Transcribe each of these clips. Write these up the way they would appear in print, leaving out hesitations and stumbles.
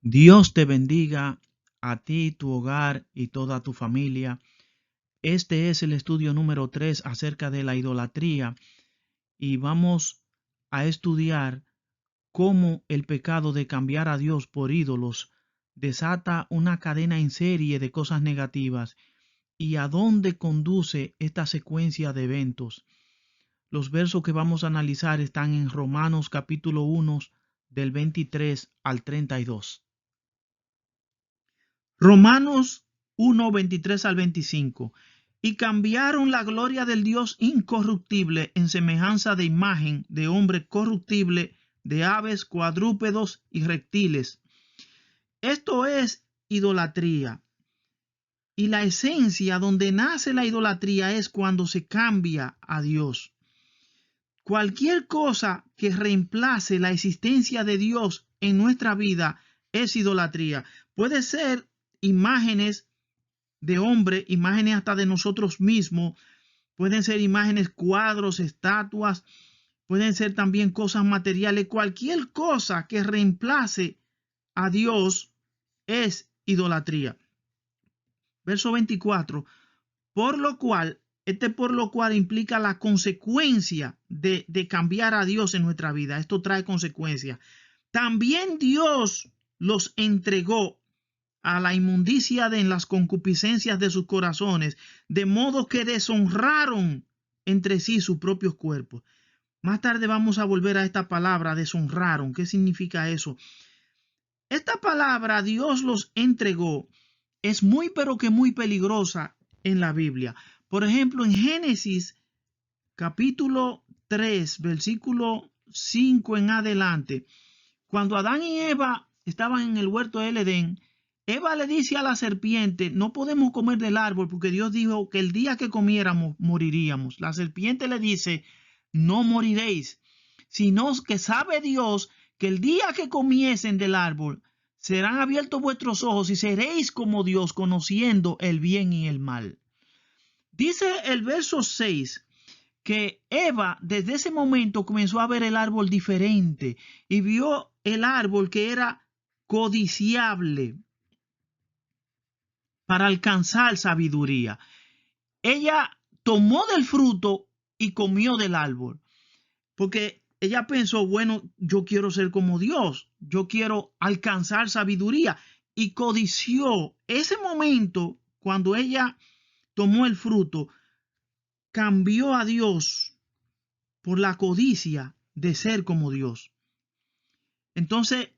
Dios te bendiga a ti, tu hogar y toda tu familia. Este es el estudio número 3 acerca de la idolatría y vamos a estudiar cómo el pecado de cambiar a Dios por ídolos desata una cadena en serie de cosas negativas y a dónde conduce esta secuencia de eventos. Los versos que vamos a analizar están en Romanos capítulo 1 del 23 al 32. Romanos 1, 23 al 25. Y cambiaron la gloria del Dios incorruptible en semejanza de imagen de hombre corruptible, de aves, cuadrúpedos y reptiles. Esto es idolatría. Y la esencia donde nace la idolatría es cuando se cambia a Dios. Cualquier cosa que reemplace la existencia de Dios en nuestra vida es idolatría. Puede ser imágenes de hombre, imágenes hasta de nosotros mismos, pueden ser imágenes, cuadros, estatuas, pueden ser también cosas materiales. Cualquier cosa que reemplace a Dios es idolatría. Verso 24, por lo cual implica la consecuencia de cambiar a Dios en nuestra vida. Esto trae consecuencias. También Dios los entregó a la inmundicia en las concupiscencias de sus corazones, de modo que deshonraron entre sí sus propios cuerpos. Más tarde vamos a volver a esta palabra, deshonraron. ¿Qué significa eso? Esta palabra, Dios los entregó, es muy pero que muy peligrosa en la Biblia. Por ejemplo, en Génesis capítulo 3, versículo 5 en adelante, cuando Adán y Eva estaban en el huerto del Edén, Eva le dice a la serpiente, no podemos comer del árbol porque Dios dijo que el día que comiéramos moriríamos. La serpiente le dice, no moriréis, sino que sabe Dios que el día que comiesen del árbol serán abiertos vuestros ojos y seréis como Dios, conociendo el bien y el mal. Dice el verso 6 que Eva desde ese momento comenzó a ver el árbol diferente y vio el árbol que era codiciable para alcanzar sabiduría. Ella tomó del fruto y comió del árbol, porque ella pensó, bueno, yo quiero ser como Dios, yo quiero alcanzar sabiduría, y codició. Ese momento, cuando ella tomó el fruto, cambió a Dios por la codicia de ser como Dios. Entonces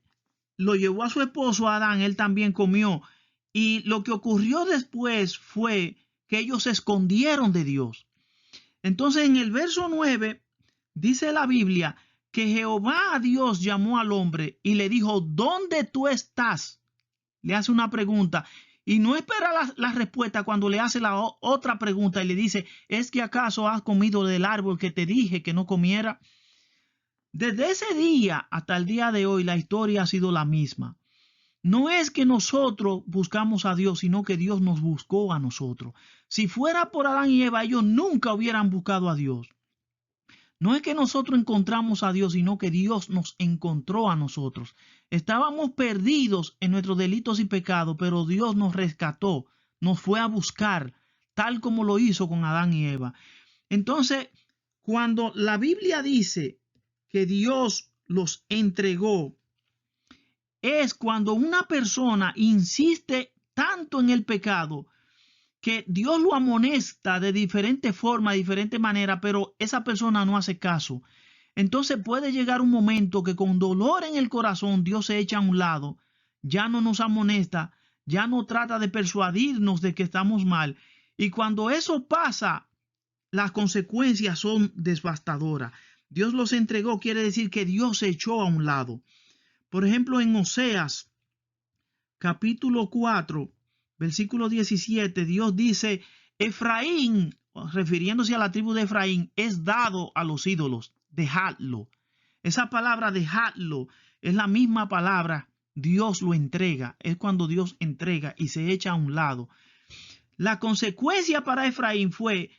lo llevó a su esposo Adán, él también comió. Y lo que ocurrió después fue que ellos se escondieron de Dios. Entonces en el verso 9 dice la Biblia que Jehová Dios llamó al hombre y le dijo, ¿dónde tú estás? Le hace una pregunta y no espera la respuesta cuando le hace la otra pregunta y le dice, ¿es que acaso has comido del árbol que te dije que no comiera? Desde ese día hasta el día de hoy la historia ha sido la misma. No es que nosotros buscamos a Dios, sino que Dios nos buscó a nosotros. Si fuera por Adán y Eva, ellos nunca hubieran buscado a Dios. No es que nosotros encontramos a Dios, sino que Dios nos encontró a nosotros. Estábamos perdidos en nuestros delitos y pecados, pero Dios nos rescató, nos fue a buscar, tal como lo hizo con Adán y Eva. Entonces, cuando la Biblia dice que Dios los entregó, es cuando una persona insiste tanto en el pecado que Dios lo amonesta de diferente forma, de diferente manera, pero esa persona no hace caso. Entonces puede llegar un momento que con dolor en el corazón Dios se echa a un lado, ya no nos amonesta, ya no trata de persuadirnos de que estamos mal. Y cuando eso pasa, las consecuencias son devastadoras. Dios los entregó, quiere decir que Dios se echó a un lado. Por ejemplo, en Oseas, capítulo 4, versículo 17, Dios dice, Efraín, refiriéndose a la tribu de Efraín, es dado a los ídolos, dejadlo. Esa palabra dejadlo es la misma palabra, Dios lo entrega, es cuando Dios entrega y se echa a un lado. La consecuencia para Efraín fue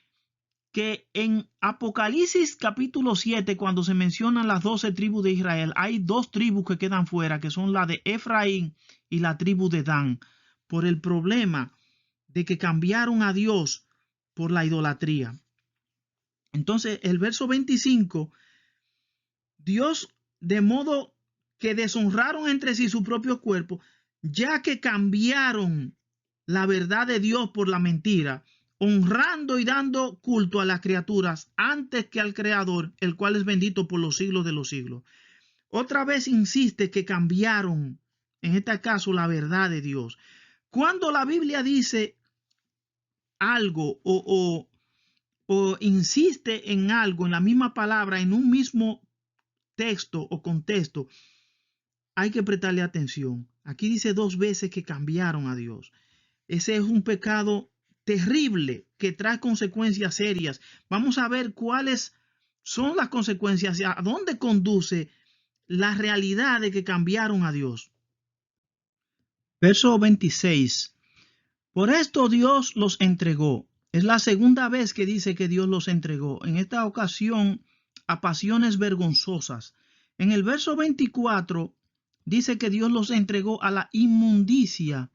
que en Apocalipsis capítulo 7, cuando se mencionan las 12 tribus de Israel, hay 2 tribus que quedan fuera, que son la de Efraín y la tribu de Dan, por el problema de que cambiaron a Dios por la idolatría. Entonces, el verso 25, Dios, de modo que deshonraron entre sí su propio cuerpo, ya que cambiaron la verdad de Dios por la mentira, honrando y dando culto a las criaturas antes que al Creador, el cual es bendito por los siglos de los siglos. Otra vez insiste que cambiaron, en este caso, la verdad de Dios. Cuando la Biblia dice algo o insiste en algo, en la misma palabra, en un mismo texto o contexto, hay que prestarle atención. Aquí dice 2 veces que cambiaron a Dios. Ese es un pecado terrible que trae consecuencias serias. Vamos a ver cuáles son las consecuencias, a dónde conduce la realidad de que cambiaron a Dios. Verso 26. Por esto Dios los entregó. Es la segunda vez que dice que Dios los entregó. En esta ocasión a pasiones vergonzosas. En el verso 24 dice que Dios los entregó a la inmundicia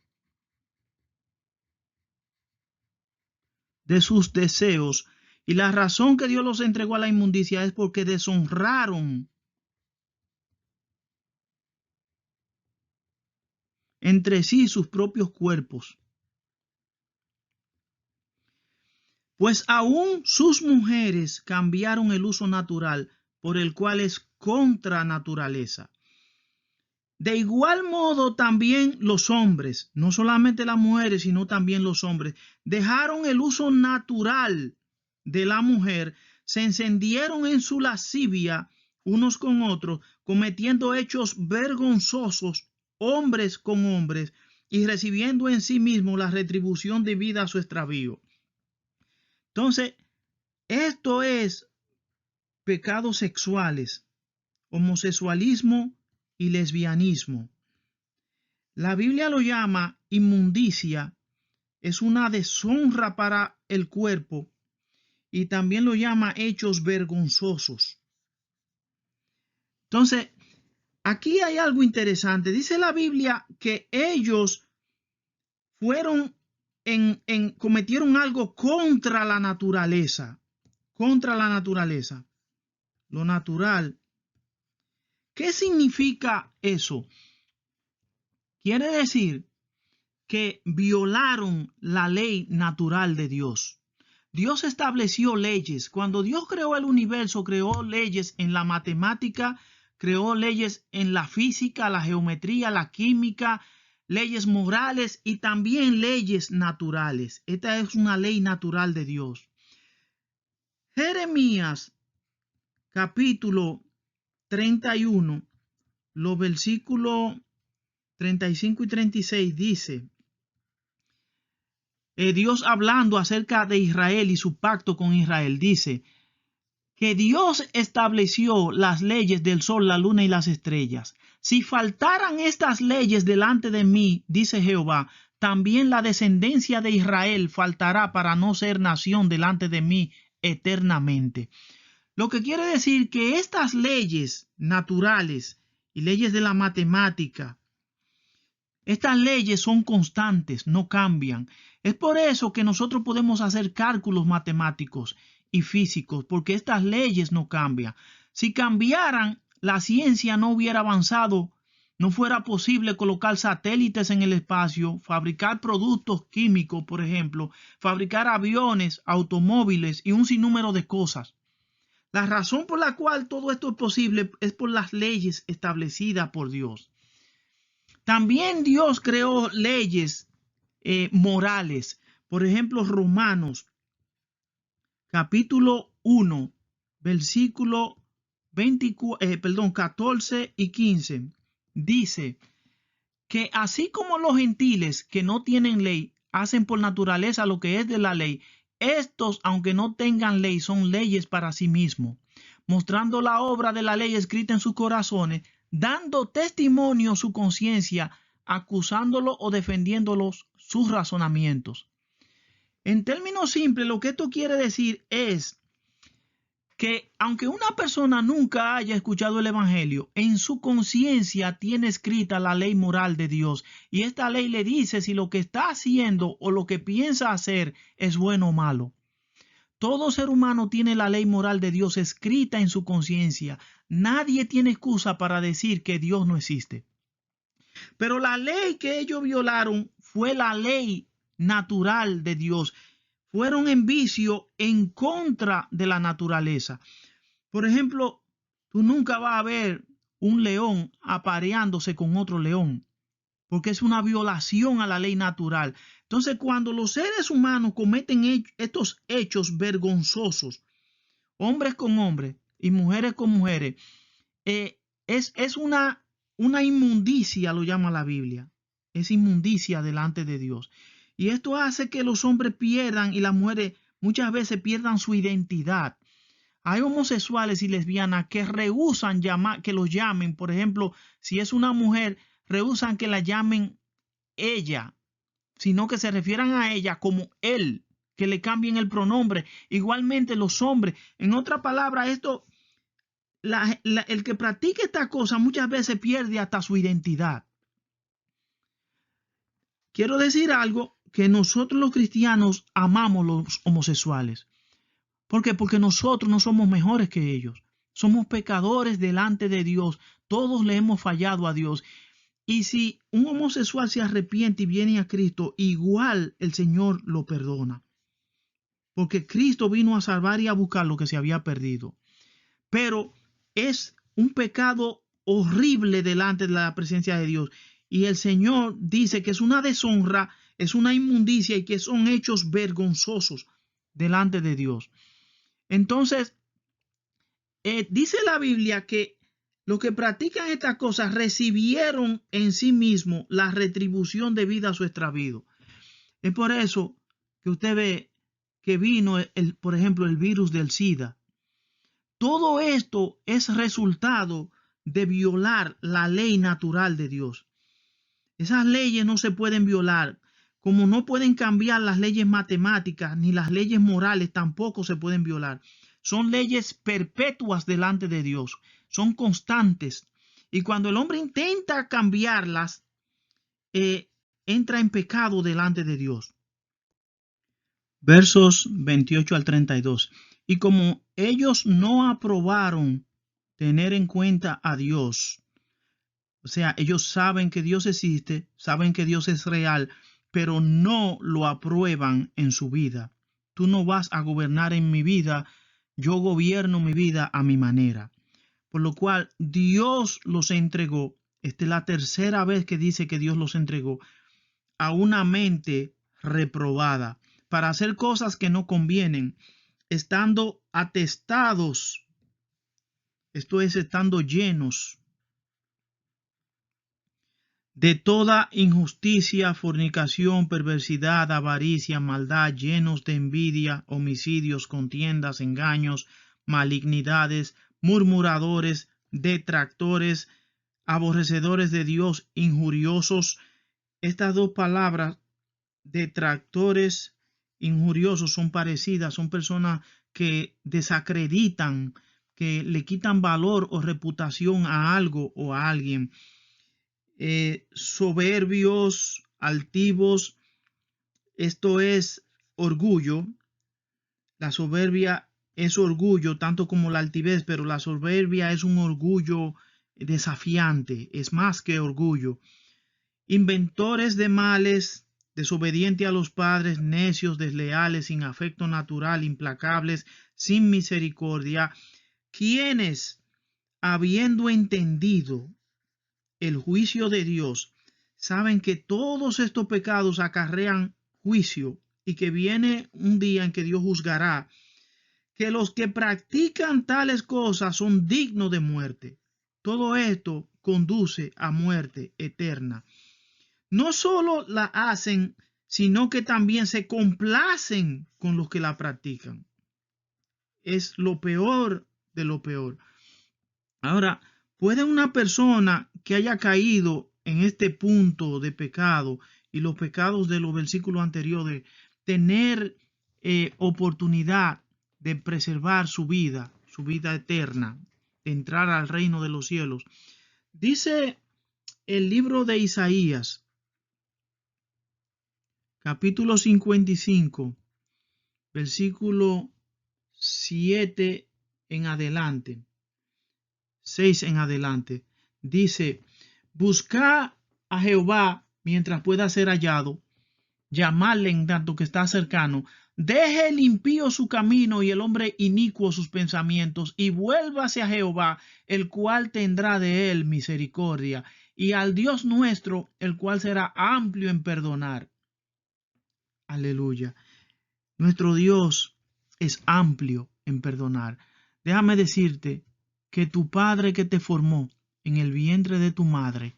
de sus deseos. Y la razón que Dios los entregó a la inmundicia es porque deshonraron entre sí sus propios cuerpos. Pues aún sus mujeres cambiaron el uso natural por el cual es contra naturaleza. De igual modo también los hombres, no solamente las mujeres, sino también los hombres, dejaron el uso natural de la mujer, se encendieron en su lascivia unos con otros, cometiendo hechos vergonzosos, hombres con hombres, y recibiendo en sí mismo la retribución debida a su extravío. Entonces, esto es pecados sexuales, homosexualismo y lesbianismo. La Biblia lo llama inmundicia, es una deshonra para el cuerpo, y también lo llama hechos vergonzosos. Entonces, aquí hay algo interesante. Dice la Biblia que ellos cometieron algo contra la naturaleza. Contra la naturaleza. Lo natural. ¿Qué significa eso? Quiere decir que violaron la ley natural de Dios. Dios estableció leyes. Cuando Dios creó el universo, creó leyes en la matemática, creó leyes en la física, la geometría, la química, leyes morales y también leyes naturales. Esta es una ley natural de Dios. Jeremías, capítulo 31, los versículos 35 y 36 dice, Dios hablando acerca de Israel y su pacto con Israel, dice que Dios estableció las leyes del sol, la luna y las estrellas. Si faltaran estas leyes delante de mí, dice Jehová, también la descendencia de Israel faltará para no ser nación delante de mí eternamente. Lo que quiere decir que estas leyes naturales y leyes de la matemática, estas leyes son constantes, no cambian. Es por eso que nosotros podemos hacer cálculos matemáticos y físicos, porque estas leyes no cambian. Si cambiaran, la ciencia no hubiera avanzado, no fuera posible colocar satélites en el espacio, fabricar productos químicos, por ejemplo, fabricar aviones, automóviles y un sinnúmero de cosas. La razón por la cual todo esto es posible es por las leyes establecidas por Dios. También Dios creó leyes morales. Por ejemplo, Romanos, capítulo 1, versículo 14 y 15, dice que así como los gentiles que no tienen ley hacen por naturaleza lo que es de la ley, estos, aunque no tengan ley, son leyes para sí mismos, mostrando la obra de la ley escrita en sus corazones, dando testimonio su conciencia, acusándolo o defendiéndolos sus razonamientos. En términos simples, lo que esto quiere decir es que aunque una persona nunca haya escuchado el evangelio, en su conciencia tiene escrita la ley moral de Dios, y esta ley le dice si lo que está haciendo o lo que piensa hacer es bueno o malo. Todo ser humano tiene la ley moral de Dios escrita en su conciencia. Nadie tiene excusa para decir que Dios no existe. Pero la ley que ellos violaron fue la ley natural de Dios. Fueron en vicio en contra de la naturaleza. Por ejemplo, tú nunca vas a ver un león apareándose con otro león, porque es una violación a la ley natural. Entonces, cuando los seres humanos cometen estos hechos vergonzosos, hombres con hombres y mujeres con mujeres, es una inmundicia, lo llama la Biblia. Es inmundicia delante de Dios. Y esto hace que los hombres pierdan y las mujeres muchas veces pierdan su identidad. Hay homosexuales y lesbianas que rehúsan que los llamen, por ejemplo, si es una mujer, rehúsan que la llamen ella, sino que se refieran a ella como él, que le cambien el pronombre. Igualmente los hombres, en otra palabra, el que practica esta cosa muchas veces pierde hasta su identidad. Quiero decir algo, que nosotros los cristianos amamos los homosexuales. ¿Por qué? Porque nosotros no somos mejores que ellos. Somos pecadores delante de Dios. Todos le hemos fallado a Dios. Y si un homosexual se arrepiente y viene a Cristo, igual el Señor lo perdona. Porque Cristo vino a salvar y a buscar lo que se había perdido. Pero es un pecado horrible delante de la presencia de Dios. Y el Señor dice que es una deshonra, es una inmundicia y que son hechos vergonzosos delante de Dios. Entonces, dice la Biblia que los que practican estas cosas recibieron en sí mismos la retribución debida a su extravío. Es por eso que usted ve que vino, por ejemplo, el virus del SIDA. Todo esto es resultado de violar la ley natural de Dios. Esas leyes no se pueden violar, como no pueden cambiar las leyes matemáticas ni las leyes morales tampoco se pueden violar. Son leyes perpetuas delante de Dios, son constantes. Y cuando el hombre intenta cambiarlas, entra en pecado delante de Dios. Versos 28 al 32. Y como ellos no aprobaron tener en cuenta a Dios, o sea, ellos saben que Dios existe, saben que Dios es real, pero no lo aprueban en su vida. Tú no vas a gobernar en mi vida, yo gobierno mi vida a mi manera. Por lo cual Dios los entregó, esta es la tercera vez que dice que Dios los entregó, a una mente reprobada para hacer cosas que no convienen, estando atestados, esto es, estando llenos de toda injusticia, fornicación, perversidad, avaricia, maldad, llenos de envidia, homicidios, contiendas, engaños, malignidades, murmuradores, detractores, aborrecedores de Dios, injuriosos. Estas dos palabras, detractores, injuriosos, son parecidas, son personas que desacreditan, que le quitan valor o reputación a algo o a alguien. Soberbios, altivos, esto es orgullo. La soberbia es orgullo, tanto como la altivez, pero la soberbia es un orgullo desafiante, es más que orgullo. Inventores de males, desobedientes a los padres, necios, desleales, sin afecto natural, implacables, sin misericordia, quienes, habiendo entendido el juicio de Dios, saben que todos estos pecados acarrean juicio y que viene un día en que Dios juzgará, que los que practican tales cosas son dignos de muerte. Todo esto conduce a muerte eterna. No solo la hacen, sino que también se complacen con los que la practican. Es lo peor de lo peor. Ahora, ¿puede una persona que haya caído en este punto de pecado y los pecados de los versículos anteriores tener oportunidad de preservar su vida eterna, de entrar al reino de los cielos. Dice el libro de Isaías, capítulo 55, versículo 7 en adelante, 6 en adelante. Dice: buscad a Jehová mientras pueda ser hallado, llamarle en tanto que está cercano. Deje el impío su camino y el hombre inicuo sus pensamientos, y vuélvase a Jehová, el cual tendrá de él misericordia, y al Dios nuestro, el cual será amplio en perdonar. Aleluya. Nuestro Dios es amplio en perdonar. Déjame decirte que tu Padre que te formó en el vientre de tu madre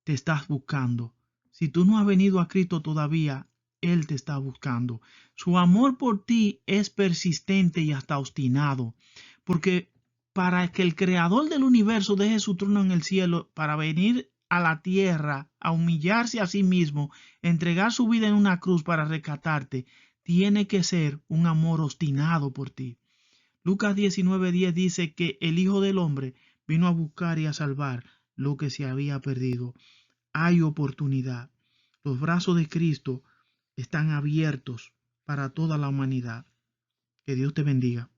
te estás buscando. Si tú no has venido a Cristo todavía, Él te está buscando. Su amor por ti es persistente y hasta obstinado, porque para que el Creador del universo deje su trono en el cielo para venir a la tierra, a humillarse a sí mismo, entregar su vida en una cruz para rescatarte, tiene que ser un amor obstinado por ti. Lucas 19:10 dice que el Hijo del Hombre vino a buscar y a salvar lo que se había perdido. Hay oportunidad. Los brazos de Cristo están abiertos para toda la humanidad. Que Dios te bendiga.